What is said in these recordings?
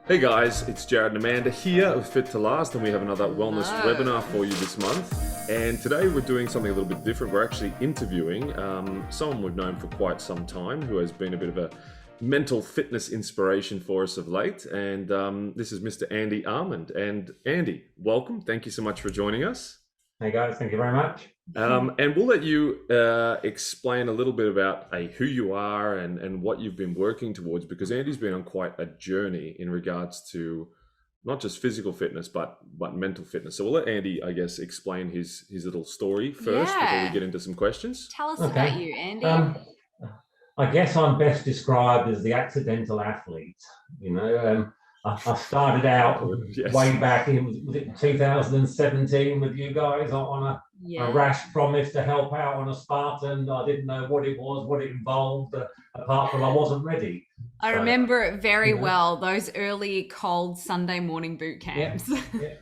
Hey guys, it's Jared and Amanda here with Fit2Last, and we have another wellness webinar for you this month. And today we're doing something a little bit different. We're actually interviewing someone we've known for quite some time who has been a bit of a mental fitness inspiration for us of late. And this is Mr. Andy Almond. And Andy, welcome. Thank you so much for joining us. Hey guys, thank you very much. And we'll let you explain a little bit about who you are and what you've been working towards, because Andy's been on quite a journey in regards to not just physical fitness, but mental fitness. So we'll let Andy, I guess, explain his little story first before we get into some questions. Tell us about you, Andy. I guess I'm best described as the accidental athlete. I started out way back in, was it 2017 with you guys on a rash promise to help out on a Spartan. I didn't know what it was, what it involved, apart from I wasn't ready. I remember it very well, those early cold Sunday morning boot camps.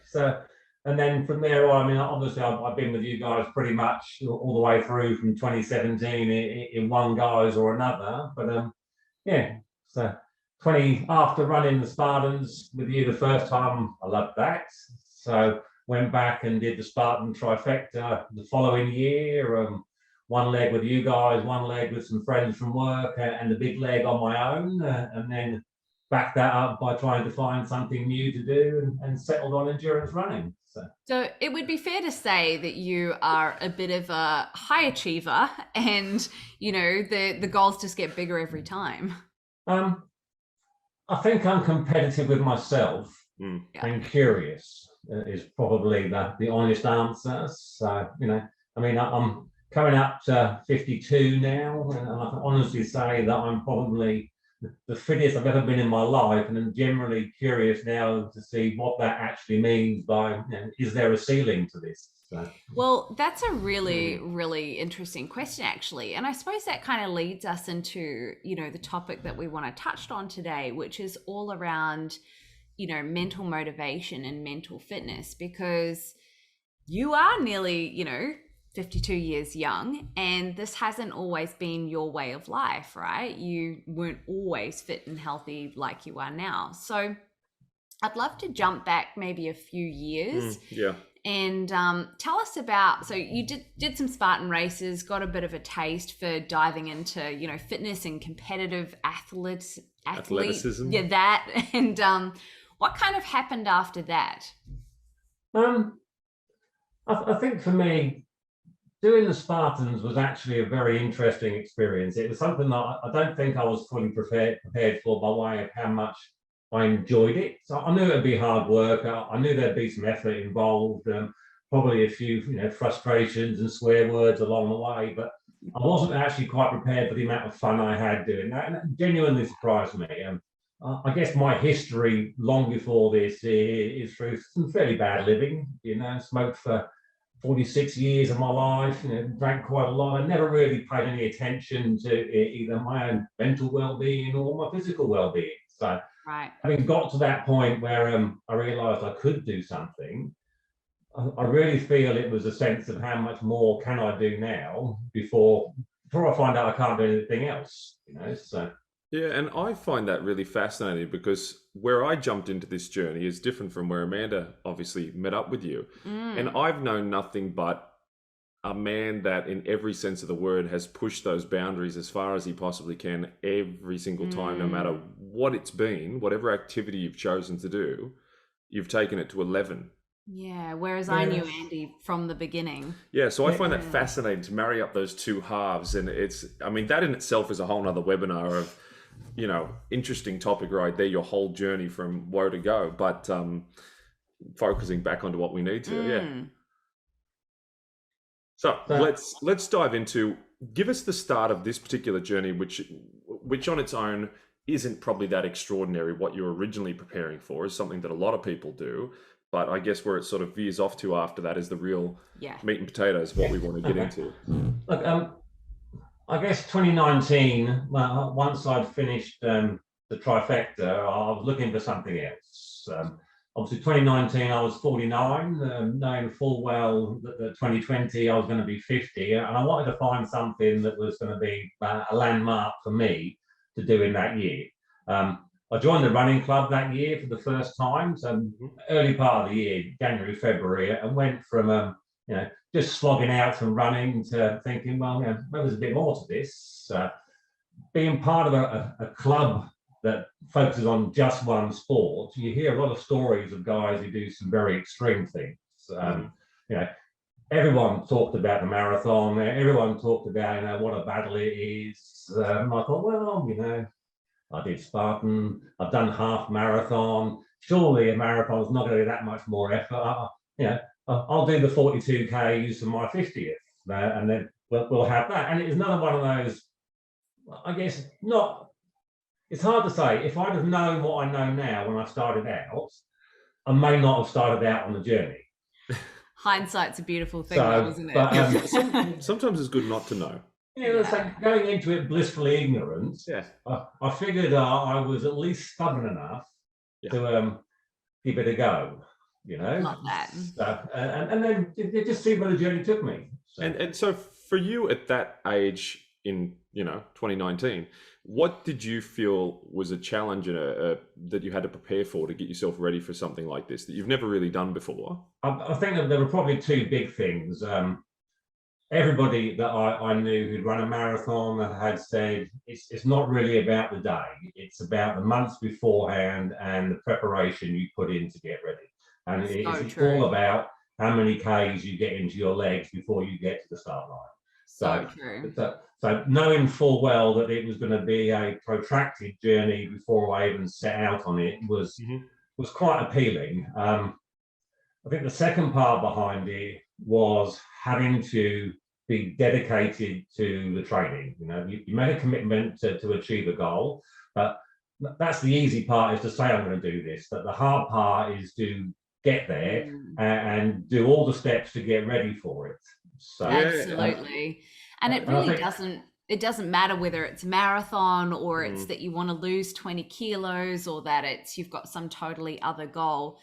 So, and then from there on, I mean, obviously I've been with you guys pretty much all the way through from 2017 in one guise or another. But so 20 after running the Spartans with you the first time, I loved that. So went back and did the Spartan trifecta the following year. One leg with you guys, one leg with some friends from work, and the big leg on my own, and then backed that up by trying to find something new to do and settled on endurance running. So it would be fair to say that you are a bit of a high achiever, and the goals just get bigger every time. I think I'm competitive with myself and curious is probably the honest answer. So, I mean, I'm coming up to 52 now, and I can honestly say that I'm probably the fittest I've ever been in my life, and I'm generally curious now to see what that actually means by, is there a ceiling to this? So. Well, that's a really, really interesting question, actually. And I suppose that kind of leads us into, the topic that we want to touch on today, which is all around, mental motivation and mental fitness, because you are nearly, 52 years young, and this hasn't always been your way of life, right? You weren't always fit and healthy like you are now. So I'd love to jump back maybe a few years. And tell us about, so you did some Spartan races, got a bit of a taste for diving into, fitness and competitive athleticism. Yeah, that. And what kind of happened after that? I think for me, doing the Spartans was actually a very interesting experience. It was something that I don't think I was fully prepared for by way of how much I enjoyed it. So I knew it'd be hard work. I knew there'd be some effort involved, probably a few, frustrations and swear words along the way, but I wasn't actually quite prepared for the amount of fun I had doing that, and it genuinely surprised me. I guess my history long before this is through some fairly bad living. Smoked for 46 years of my life, drank quite a lot. I never really paid any attention to either my own mental well-being or my physical well-being. So having got to that point where I realized I could do something, I really feel it was a sense of how much more can I do now before I find out I can't do anything else, so. Yeah, and I find that really fascinating, because where I jumped into this journey is different from where Amanda obviously met up with you. And I've known nothing but a man that in every sense of the word has pushed those boundaries as far as he possibly can every single time, no matter what it's been, whatever activity you've chosen to do, you've taken it to 11. Yeah, whereas I knew Andy from the beginning. Yeah, so I find that fascinating to marry up those two halves. And that in itself is a whole nother webinar of, interesting topic right there, your whole journey from woe to go, but focusing back onto what we need to. So let's dive into, give us the start of this particular journey, which on its own isn't probably that extraordinary. What you're originally preparing for is something that a lot of people do, but I guess where it sort of veers off to after that is the real meat and potatoes, what we want to get into. Look, I guess 2019, once I'd finished the trifecta, I was looking for something else. Obviously, 2019, I was 49, knowing full well that 2020, I was going to be 50, and I wanted to find something that was going to be a landmark for me to do in that year. I joined the running club that year for the first time. So early part of the year, January, February, and went from just slogging out some running to thinking, well, there's a bit more to this. Being part of a club that focuses on just one sport, you hear a lot of stories of guys who do some very extreme things. Everyone talked about the marathon. Everyone talked about what a battle it is. I thought, well, I did Spartan. I've done half marathon. Surely a marathon is not going to be that much more effort. I'll do the 42Ks for my 50th, and then we'll have that. And it's another one of those. I guess not. It's hard to say. If I'd have known what I know now when I started out, I may not have started out on the journey. Hindsight's a beautiful thing, though, isn't it? But, sometimes it's good not to know. It's like going into it blissfully ignorant. Yeah. I figured I was at least stubborn enough to give it a go. Love that. So, and then just see where the journey took me. So. And so for you at that age in 2019, what did you feel was a challenge that you had to prepare for to get yourself ready for something like this that you've never really done before? I think that there were probably two big things. Everybody that I knew who'd run a marathon had said it's not really about the day. It's about the months beforehand and the preparation you put in to get ready. And it's all about how many Ks you get into your legs before you get to the start line. So true. So knowing full well that it was going to be a protracted journey before I even set out on it was quite appealing. I think the second part behind it was having to be dedicated to the training. You make a commitment to achieve a goal, but that's the easy part, is to say I'm going to do this. But the hard part is to get there and do all the steps to get ready for it. So, absolutely. And it really doesn't matter whether it's a marathon or it's that you want to lose 20 kilos or that you've got some totally other goal.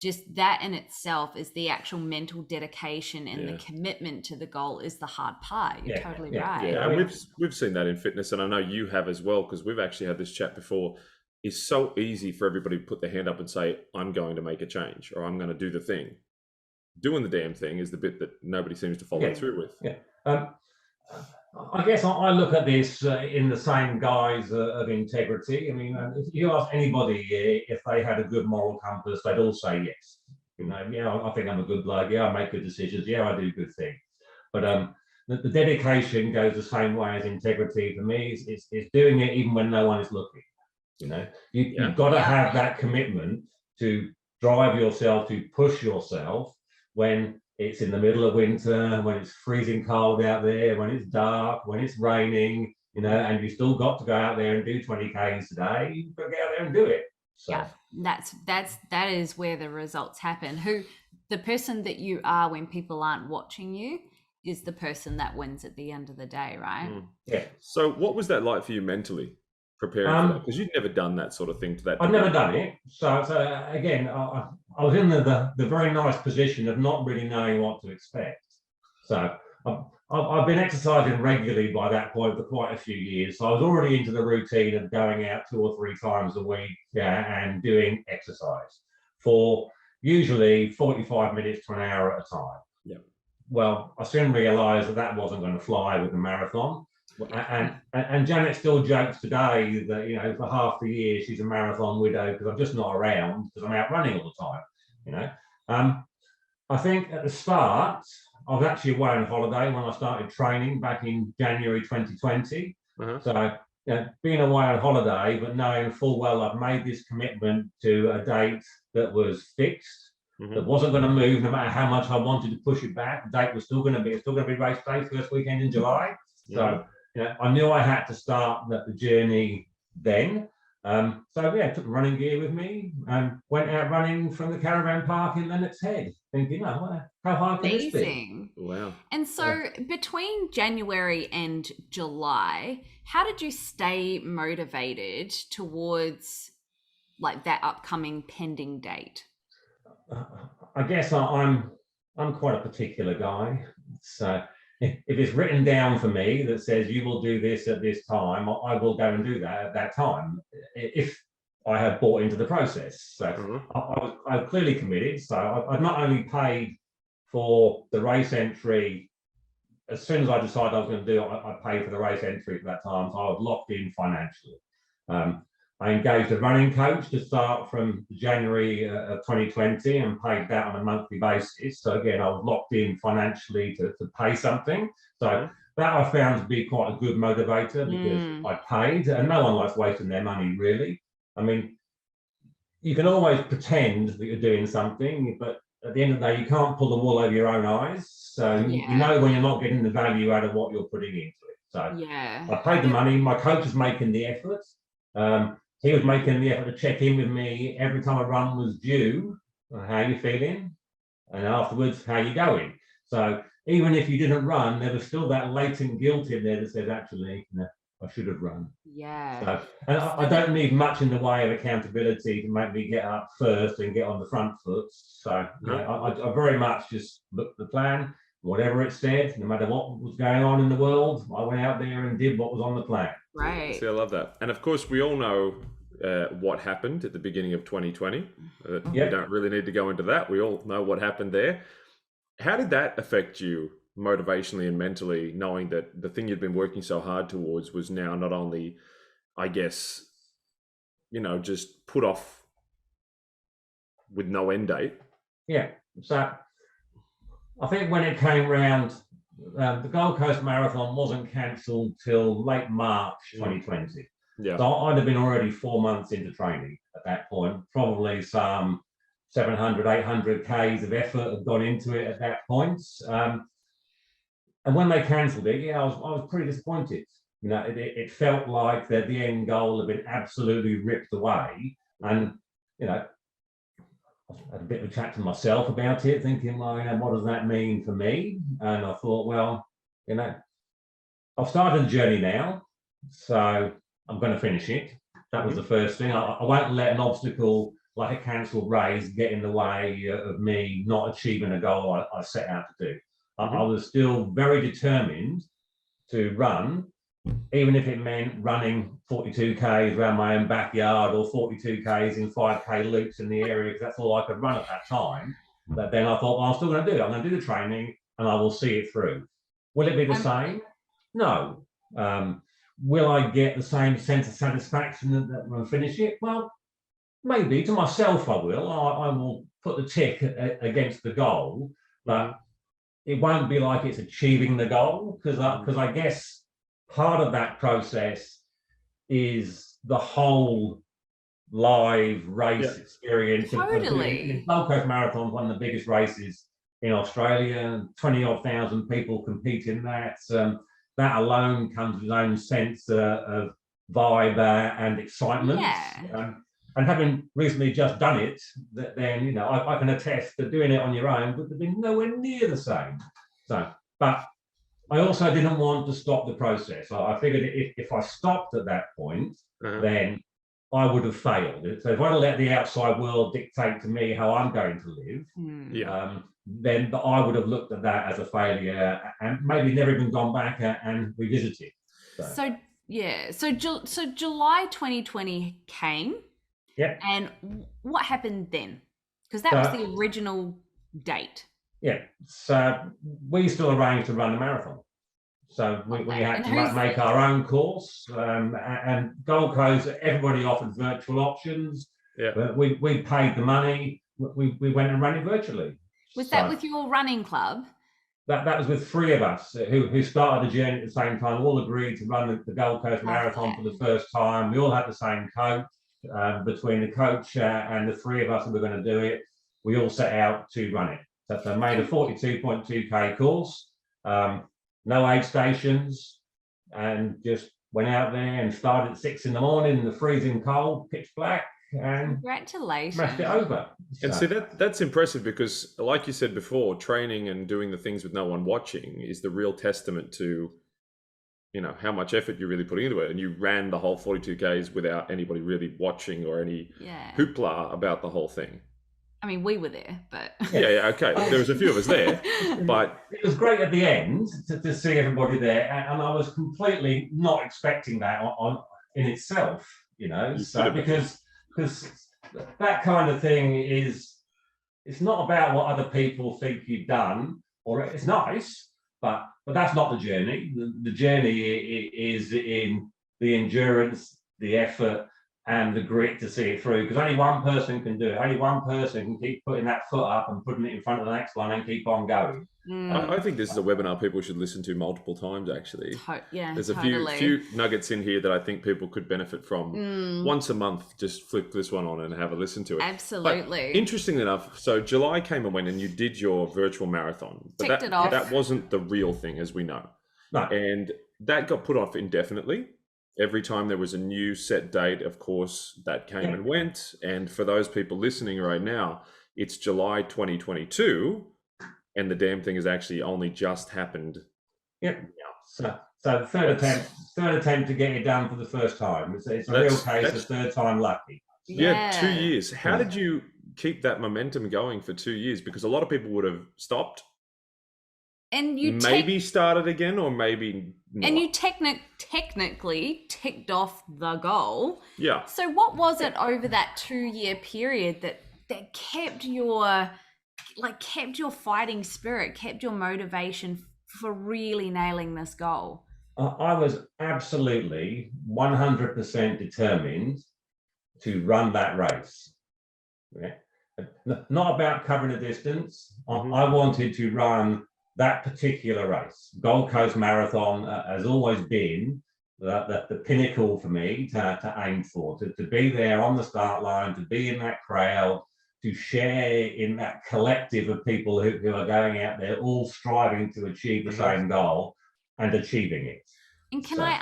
Just that in itself is the actual mental dedication, and the commitment to the goal is the hard part. You're totally right. Yeah, and we've seen that in fitness, and I know you have as well, because we've actually had this chat before. It's so easy for everybody to put their hand up and say, I'm going to make a change, or I'm going to do the thing. Doing the damn thing is the bit that nobody seems to follow through with. Yeah. I guess I look at this in the same guise of integrity. I mean, if you ask anybody if they had a good moral compass, they'd all say yes. I think I'm a good bloke. Yeah, I make good decisions. Yeah, I do good things. But the dedication goes the same way as integrity for me. It's doing it even when no one is looking. You've got to have that commitment to drive yourself, to push yourself when it's in the middle of winter, when it's freezing cold out there, when it's dark, when it's raining, and you still got to go out there and do 20 Ks today. You've got to get out there and do it. So. Yeah, that is where the results happen. The person that you are when people aren't watching you is the person that wins at the end of the day, right? Yeah. So what was that like for you mentally, preparing for that? Because you'd never done that sort of thing to that. I've never done it. So again, I was in the very nice position of not really knowing what to expect. So I've been exercising regularly by that point for quite a few years. So I was already into the routine of going out 2 or 3 times a week and doing exercise for usually 45 minutes to an hour at a time. Yeah. Well, I soon realised that wasn't going to fly with the marathon. And Janet still jokes today that for half the year she's a marathon widow because I'm just not around because I'm out running all the time. I think at the start I was actually away on holiday when I started training back in January 2020. So being away on holiday, but knowing full well I've made this commitment to a date that was fixed, that wasn't going to move no matter how much I wanted to push it back. The date was still going to be race day, first weekend in July. So I knew I had to start the journey then. Took the running gear with me and went out running from the caravan park in Lennox Head, thinking, how hard can this be? Wow. And so between January and July, how did you stay motivated towards that upcoming pending date? I guess I'm quite a particular guy. So if it's written down for me that says you will do this at this time, I will go and do that at that time. If I had bought into the process. So I was clearly committed. So I'd not only paid for the race entry. As soon as I decided I was going to do it, I paid for the race entry at that time. So I was locked in financially. I engaged a running coach to start from January of 2020 and paid that on a monthly basis. So again, I was locked in financially to pay something. So that I found to be quite a good motivator because I paid, and no one likes wasting their money, really. I mean, you can always pretend that you're doing something, but at the end of the day, you can't pull the wool over your own eyes. So you know when you're not getting the value out of what you're putting into it. So I paid the money. My coach was making the effort. He was making the effort to check in with me every time a run was due. How you feeling? And afterwards, how you going? So even if you didn't run, there was still that latent guilt in there that says, actually, no, I should have run. Yeah. So, and I don't need much in the way of accountability to make me get up first and get on the front foot. So I very much just looked at the plan, whatever it said, no matter what was going on in the world, I went out there and did what was on the plan. Right. See, I love that. And of course, we all know what happened at the beginning of 2020. We don't really need to go into that. We all know what happened there. How did that affect you motivationally and mentally, knowing that the thing you'd been working so hard towards was now not only, I guess, just put off with no end date? Yeah. So I think when it came round, the Gold Coast Marathon wasn't cancelled till late March 2020. Yeah. So I'd have been already 4 months into training at that point. Probably some 700, 800 Ks of effort had gone into it at that point. And when they cancelled it, I was pretty disappointed. It felt like that the end goal had been absolutely ripped away. And, I had a bit of a chat to myself about it, thinking, well, what does that mean for me? And I thought, well, I've started the journey now, so I'm going to finish it. That was the first thing. I won't let an obstacle like a cancelled race get in the way of me not achieving a goal I set out to do. I was still very determined to run, even if it meant running 42 Ks around my own backyard or 42 Ks in 5K loops in the area, because that's all I could run at that time. But then I thought, well, I'm still going to do it. I'm going to do the training and I will see it through. Will it be the same? No. Will I get the same sense of satisfaction when I finish it? Well, maybe. To myself, I will. I will put the tick against the goal, but it won't be like it's achieving the goal, because I guess part of that process is the whole live race experience. Totally. Gold Coast Marathon is one of the biggest races in Australia. 20-odd thousand people compete in that. That alone comes with its own sense of vibe and excitement. Yeah. And having recently just done it, then I can attest that doing it on your own would have been nowhere near the same. So, but I also didn't want to stop the process. I figured if I stopped at that point, then I would have failed. So if I'd let the outside world dictate to me how I'm going to live, then I would have looked at that as a failure and maybe never even gone back and revisited. So July 2020 came. Yeah. And what happened then? Because that was the original date. Yeah. So we still arranged to run a marathon. So we had to make our own course. And Gold Coast, everybody offered virtual options. Yeah. We paid the money. We went and ran it virtually. Was that with your running club? That was with three of us who started the journey at the same time. All agreed to run the Gold Coast Marathon for the first time. We all had the same coach. Between the coach and the three of us who were going to do it, we all set out to run it. So I made a 42.2K course, no aid stations, and just went out there and started at 6 a.m. in the freezing cold, pitch black, and congratulations, smashed it over. And see, that's impressive, because like you said before, training and doing the things with no one watching is the real testament to how much effort you're really putting into it. And you ran the whole 42 Ks without anybody really watching or any hoopla about the whole thing. I mean, we were there, but okay. There was a few of us there, but it was great at the end to see everybody there, and I was completely not expecting that in itself, so because because that kind of thing it's not about what other people think you've done, or it's nice, but that's not the journey. The journey is in the endurance, the effort, and the grit to see it through, because only one person can do it. Only one person can keep putting that foot up and putting it in front of the next one and keep on going. I think this is a webinar people should listen to multiple times, actually. There's a few nuggets in here that I think people could benefit from. Once a month, just flick this one on and have a listen to it. Absolutely. But interestingly enough, so July came and went and you did your virtual marathon. But Ticked it off. That wasn't the real thing, as we know. No. And that got put off indefinitely. Every time there was a new set date, of course, that came and went. And for those people listening right now, it's July 2022. And the damn thing has actually only just happened. Yep. So third attempt to get it done for the first time. It's a real case of third time lucky. Yeah, 2 years. How did you keep that momentum going for 2 years? Because a lot of people would have stopped. And you maybe started again, or maybe not. And you technically ticked off the goal. Yeah. So what was it over that 2 year period that kept your fighting spirit, kept your motivation for really nailing this goal? I was absolutely 100% determined to run that race. Yeah. Not about covering a distance. I wanted to run that particular race. Gold Coast Marathon has always been the pinnacle for me to aim for, to be there on the start line, to be in that crowd, to share in that collective of people who are going out there all striving to achieve the same goal and achieving it. And can I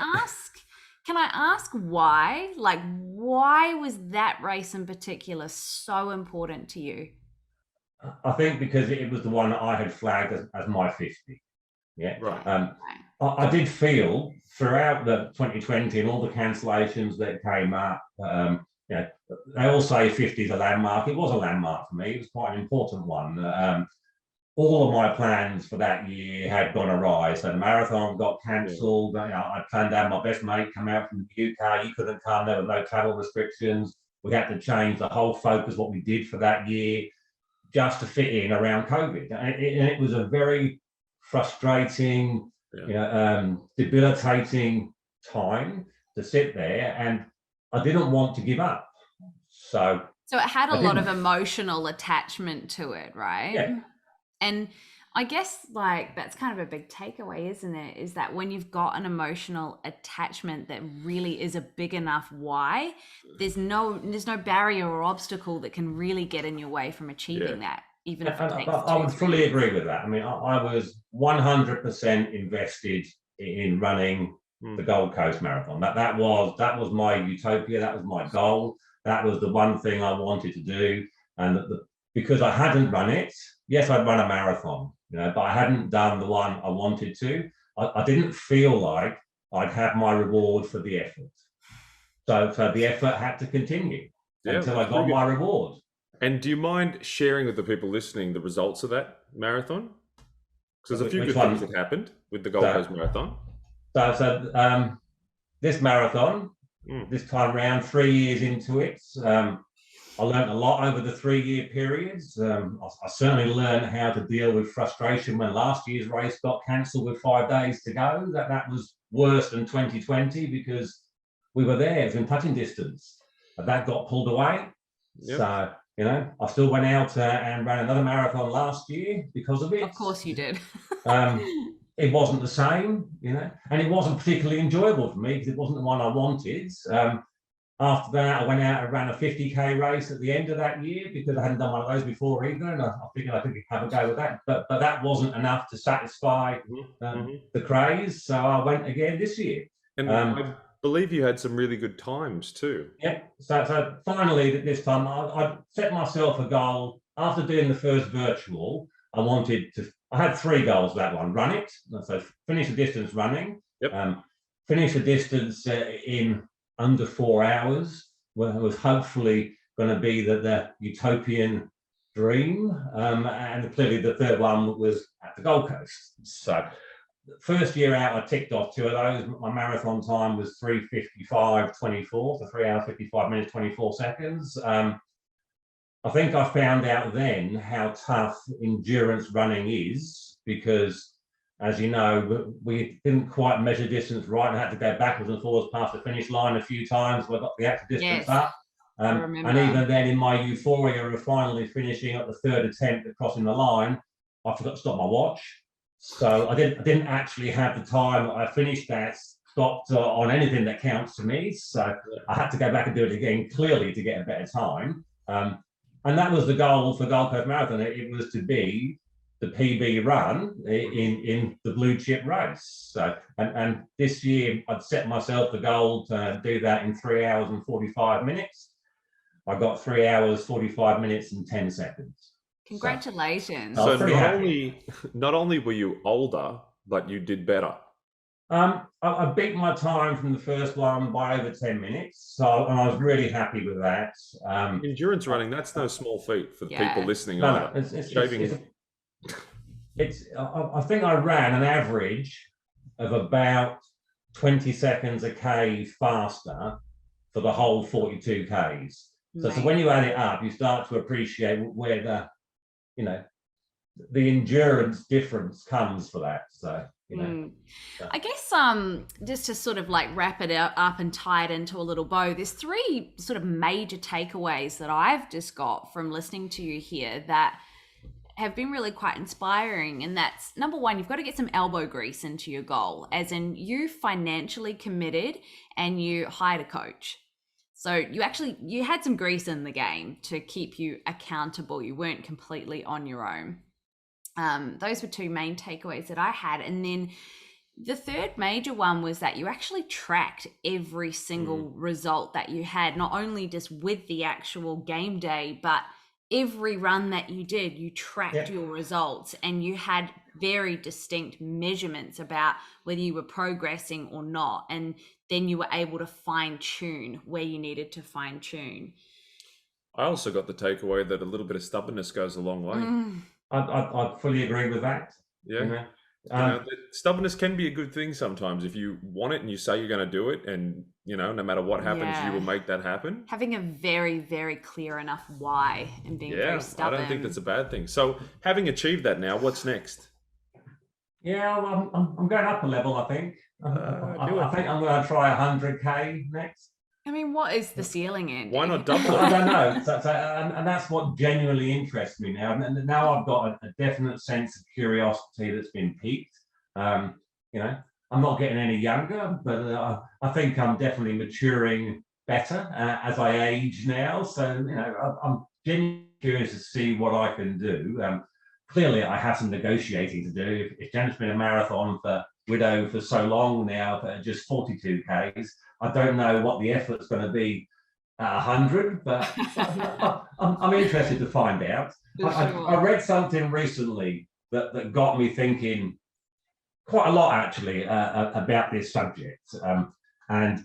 ask why? Like, why was that race in particular so important to you? I think because it was the one that I had flagged as my 50. Yeah. Right. I did feel throughout the 2020 and all the cancellations that came up, they all say 50 is a landmark. It was a landmark for me. It was quite an important one. All of my plans for that year had gone awry. So the marathon got cancelled. I planned to have my best mate come out from the UK. He couldn't come. There were no travel restrictions. We had to change the whole focus, what we did for that year, just to fit in around COVID. And it was a very frustrating, debilitating time to sit there, and I didn't want to give up. So it had a lot of emotional attachment to it, right? Yeah. And I guess that's kind of a big takeaway, isn't it? Is that when you've got an emotional attachment that really is a big enough why, there's no barrier or obstacle that can really get in your way from achieving that, even if it takes I would fully agree with that. I mean, I was 100% invested in running the Gold Coast Marathon. That was my utopia. That was my goal. That was the one thing I wanted to do. And because I hadn't run it, yes, I'd run a marathon, but I hadn't done the one I wanted to. I didn't feel like I'd have my reward for the effort. So the effort had to continue until I got my reward. And do you mind sharing with the people listening the results of that marathon? Because there's a few good things that happened with the Gold Coast Marathon. So this marathon, this time around, 3 years into it, I learned a lot over the 3 year periods. I certainly learned how to deal with frustration when last year's race got cancelled with 5 days to go. That was worse than 2020 because we were there, it was in touching distance. But that got pulled away. Yep. So, I still went out and ran another marathon last year because of it. Of course you did. It wasn't the same, and it wasn't particularly enjoyable for me because it wasn't the one I wanted. After that, I went out and ran a 50k race at the end of that year because I hadn't done one of those before either, and I figured I could have a go with that. But that wasn't enough to satisfy the craze, so I went again this year. And I believe you had some really good times too. Yeah. So finally, this time, I set myself a goal. After doing the first virtual, I had 3 goals that one. Run it, so finish the distance running. Yep. Finish the distance in under 4 hours, where it was hopefully going to be the utopian dream. And clearly the third one was at the Gold Coast. So first year out, I ticked off 2 of those. My marathon time was 3:55:24, so 3 hours 55 minutes 24 seconds. I think I found out then how tough endurance running is, because, as you know, we didn't quite measure distance right, and I had to go backwards and forwards past the finish line a few times. So I got the actual distance up. And even then, in my euphoria of finally finishing at the third attempt at crossing the line, I forgot to stop my watch. So I didn't actually have the time. I finished that, stopped on anything that counts to me. So I had to go back and do it again, clearly, to get a better time. And that was the goal for Gold Coast Marathon. It was to be the PB run in the blue chip race. So, and this year I'd set myself the goal to do that in 3 hours and 45 minutes. I got 3 hours, 45 minutes and 10 seconds. Congratulations. So not only were you older, but you did better. I beat my time from the first one by over 10 minutes. So, and I was really happy with that. Endurance running, that's no small feat for the people listening. No, I think I ran an average of about 20 seconds a K faster for the whole 42 Ks. So when you add it up, you start to appreciate where the endurance difference comes for that. So, I guess just to sort of like wrap it up and tie it into a little bow, there's 3 sort of major takeaways that I've just got from listening to you here that have been really quite inspiring. And that's, number 1, you've got to get some elbow grease into your goal, as in you financially committed and you hired a coach. So you had some grease in the game to keep you accountable. You weren't completely on your own. Those were 2 main takeaways that I had. And then the third major one was that you actually tracked every single result that you had, not only just with the actual game day, but every run that you did, you tracked your results, and you had very distinct measurements about whether you were progressing or not. And then you were able to fine tune where you needed to fine tune. I also got the takeaway that a little bit of stubbornness goes a long way. I fully agree with that. Yeah. Stubbornness can be a good thing sometimes. If you want it and you say you're going to do it, and no matter what happens, you will make that happen. Having a very, very clear enough why and being very stubborn. I don't think that's a bad thing. So having achieved that now, what's next? Yeah, well, I'm going up a level, I think. I think I'm going to try 100K next. I mean, what is the ceiling, Andy? Why not double it? I don't know. And that's what genuinely interests me now. And now I've got a definite sense of curiosity that's been piqued. I'm not getting any younger, but I think I'm definitely maturing better as I age now. So, I'm genuinely curious to see what I can do. Clearly, I have some negotiating to do. If Janet's been a marathon widow for so long now, for just 42 Ks, I don't know what the effort's going to be at 100, but I'm interested to find out. I read something recently that got me thinking quite a lot, actually, about this subject. And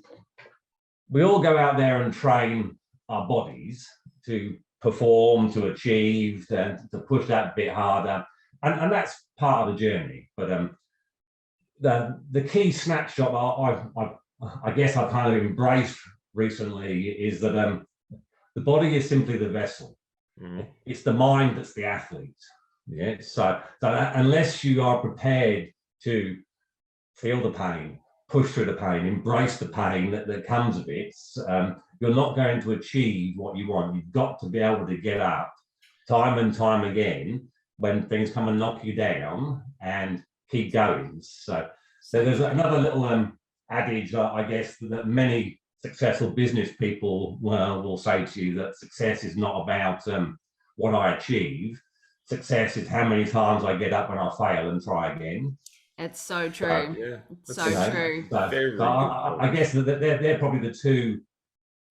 we all go out there and train our bodies to perform, to achieve, to push that bit harder. And that's part of the journey. But the key snapshot I guess I've kind of embraced recently is that the body is simply the vessel. It's the mind that's the athlete. Yeah. So unless you are prepared to feel the pain, push through the pain, embrace the pain that comes of it, you're not going to achieve what you want. You've got to be able to get up time and time again when things come and knock you down and keep going. So there's another little adage, I guess, that many successful business people will say to you, that success is not about what I achieve. Success is how many times I get up and I fail and try again. It's so true. So true. I guess that they're probably the 2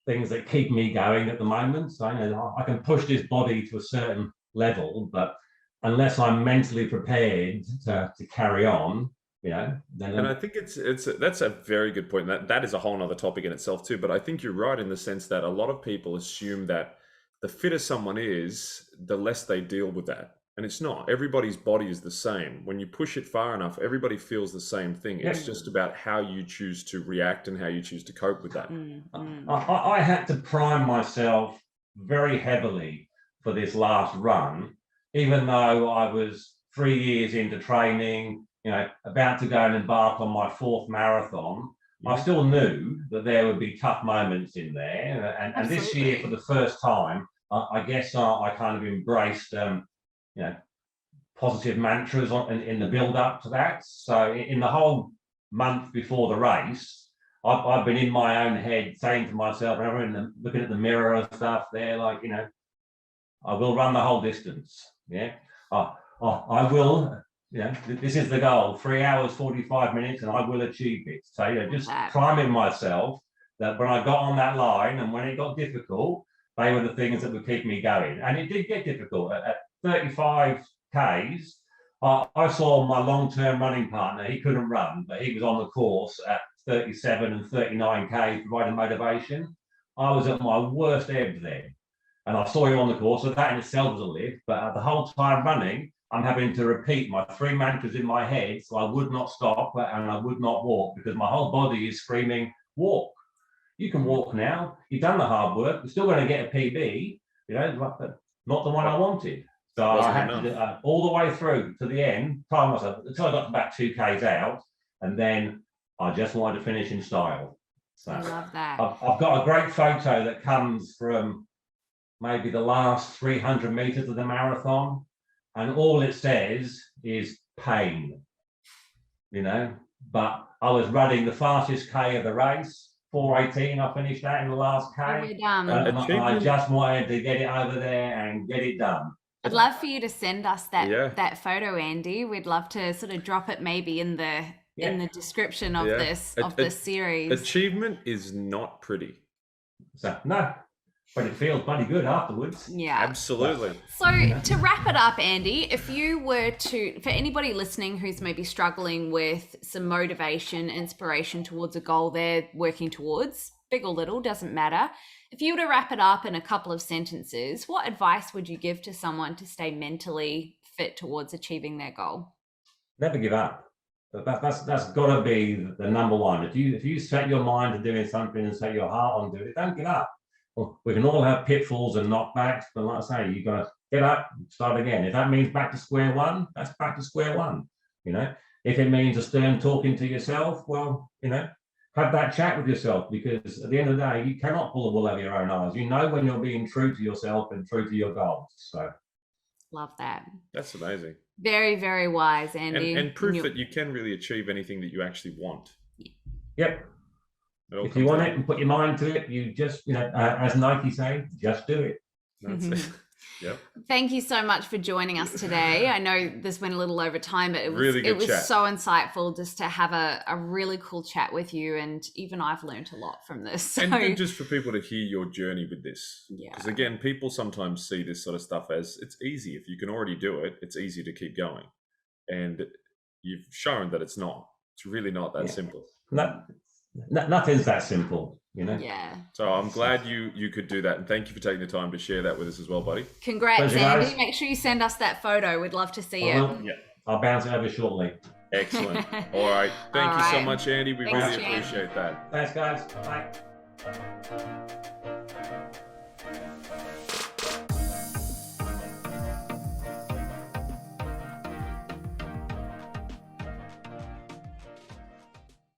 things that keep me going at the moment. So I can push this body to a certain level, but unless I'm mentally prepared to carry on, then. And I think that's a very good point. That is a whole nother topic in itself too. But I think you're right in the sense that a lot of people assume that the fitter someone is, the less they deal with that. And it's not. Everybody's body is the same. When you push it far enough, everybody feels the same thing. It's just about how you choose to react and how you choose to cope with that. I had to prime myself very heavily for this last run, even though I was 3 years into training, about to go and embark on my 4th marathon. I still knew that there would be tough moments in there. And this year, for the first time, I guess I kind of embraced positive mantras in the build up to that. So in the whole month before the race, I've been in my own head saying to myself, looking at the mirror and stuff there, like, I will run the whole distance. Yeah. I will, this is the goal, 3 hours, 45 minutes, and I will achieve it. So, just priming myself that when I got on that line and when it got difficult, they were the things that would keep me going. And it did get difficult. At 35 Ks, I saw my long-term running partner. He couldn't run, but he was on the course at 37 and 39 Ks providing motivation. I was at my worst ebb then. And I saw him on the course, so that in itself was a lift. But the whole time running, I'm having to repeat my 3 mantras in my head, so I would not stop and I would not walk, because my whole body is screaming, walk. You can walk now. You've done the hard work. You're still going to get a PB, not the one I wanted. So I had to all the way through to the end, time myself until I got about 2 Ks out, and then I just wanted to finish in style. So I love that. I've got a great photo that comes from maybe the last 300 meters of the marathon, and all it says is pain, but I was running the fastest K of the race, 4:18. I finished that in the last K. I just wanted to get it over there and get it done. I'd love for you to send us that photo, Andy. We'd love to sort of drop it maybe in the description of this series. Achievement is not pretty. So no, but it feels bloody good afterwards. Yeah, absolutely. So to wrap it up, Andy, if you were to, for anybody listening who's maybe struggling with some motivation, inspiration towards a goal they're working towards, big or little, doesn't matter. If you were to wrap it up in a couple of sentences, what advice would you give to someone to stay mentally fit towards achieving their goal? Never give up. That's got to be the number one. If you set your mind to doing something and set your heart on doing it, don't give up. Well, we can all have pitfalls and knockbacks, but like I say, you got to get up, start again. If that means back to square one, that's back to square one. If it means a stern talking to yourself, well, have that chat with yourself, because at the end of the day, you cannot pull the wool over your own eyes. When you're being true to yourself and true to your goals. So, love that. That's amazing. Very, very wise, Andy. And proof that you can really achieve anything that you actually want. Yep. If you want it and put your mind to it, you just, as Nike say, just do it. That's it. Yep. Thank you so much for joining us today. I know this went a little over time, but it was chat. So insightful just to have a really cool chat with you, and even I've learned a lot from this. So. And just for people to hear your journey with this, because again, people sometimes see this sort of stuff as it's easy. If you can already do it, it's easy to keep going, and you've shown that it's not. It's really not that simple. Nothing's that simple. Yeah. So I'm glad you could do that, and thank you for taking the time to share that with us as well, buddy. Congrats, Pleasure, Andy. guys. Make sure you send us that photo. We'd love to see it. Yeah. I'll bounce it over shortly. Excellent. All right. Thank you so much, Andy. We Thanks, really appreciate that. Thanks, guys. Bye.